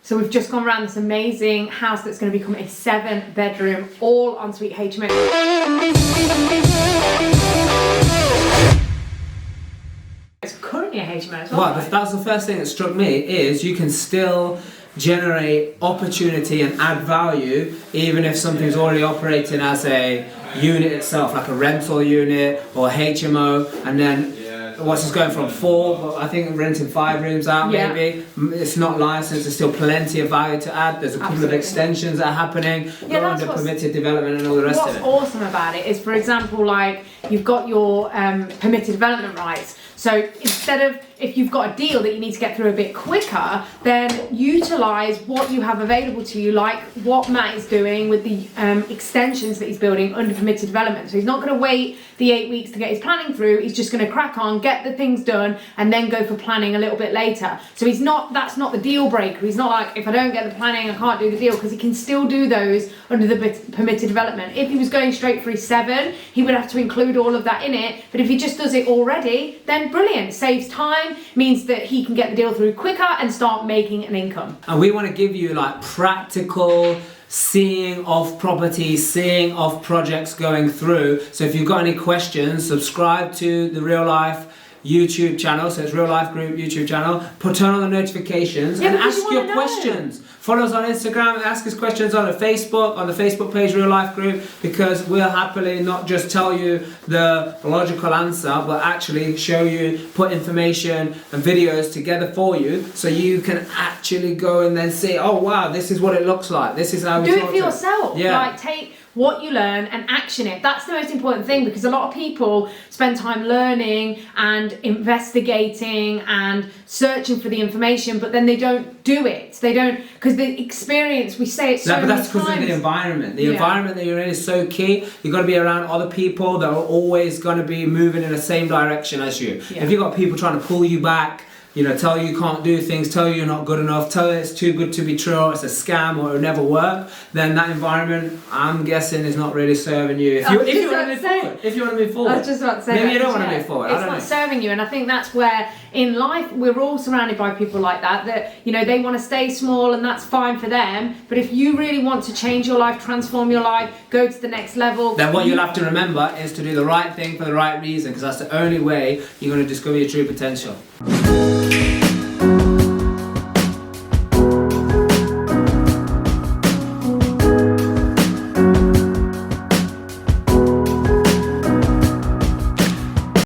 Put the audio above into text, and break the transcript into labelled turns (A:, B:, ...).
A: So we've just gone around this amazing house that's going to become a 7-bedroom, all ensuite HMO. It's currently a HMO as well.
B: Well,
A: right?
B: that's the first thing that struck me, is you can still generate opportunity and add value even if something's already operating as a unit itself, like a rental unit or HMO, and then what's this going from 4, but I think renting 5 rooms out maybe. It's not licensed, there's still plenty of value to add. There's a couple of extensions that are happening, go under permitted development and all the rest of it.
A: What's awesome about it is, for example, like you've got your permitted development rights. So instead of, if you've got a deal that you need to get through a bit quicker, then utilise what you have available to you, like what Matt is doing with the extensions that he's building under permitted development. So he's not going to wait the 8 weeks to get his planning through. He's just going to crack on, get the things done, and then go for planning a little bit later. So that's not the deal breaker. He's not like, if I don't get the planning, I can't do the deal, because he can still do those under the permitted development. If he was going straight for his 7, he would have to include all of that in it. But if he just does it already, then brilliant. Saves time, means that he can get the deal through quicker and start making an income.
B: And we want to give you like practical seeing of properties, seeing of projects going through. So if you've got any questions, subscribe to the Real Life YouTube channel. So it's Real Life Group YouTube channel. Turn on the notifications and ask your questions. Follow us on Instagram, ask us questions on the Facebook page Real Life Group, because we'll happily not just tell you the logical answer, but actually show you, put information and videos together for you, so you can actually go and then see, oh wow, this is what it looks like. This is how we
A: do it for yourself.
B: Yeah.
A: Like, take what you learn and action it. That's the most important thing, because a lot of people spend time learning and investigating and searching for the information, but then they don't do it. They don't, because the experience, we say it so many times.
B: But that's because of the environment. The environment that you're in is so key. You've got to be around other people that are always going to be moving in the same direction as you.
A: Yeah.
B: If you've got people trying to pull you back, tell you can't do things, tell you you're not good enough, tell you it's too good to be true, or it's a scam, or it'll never work, then that environment, I'm guessing, is not really serving you. If you want to move forward.
A: I was just about to say
B: maybe you don't want to move forward.
A: It's not serving you, and I think that's where in life we're all surrounded by people like that they want to stay small, and that's fine for them. But if you really want to change your life, transform your life, go to the next level,
B: then what you'll have to remember is to do the right thing for the right reason, because that's the only way you're going to discover your true potential.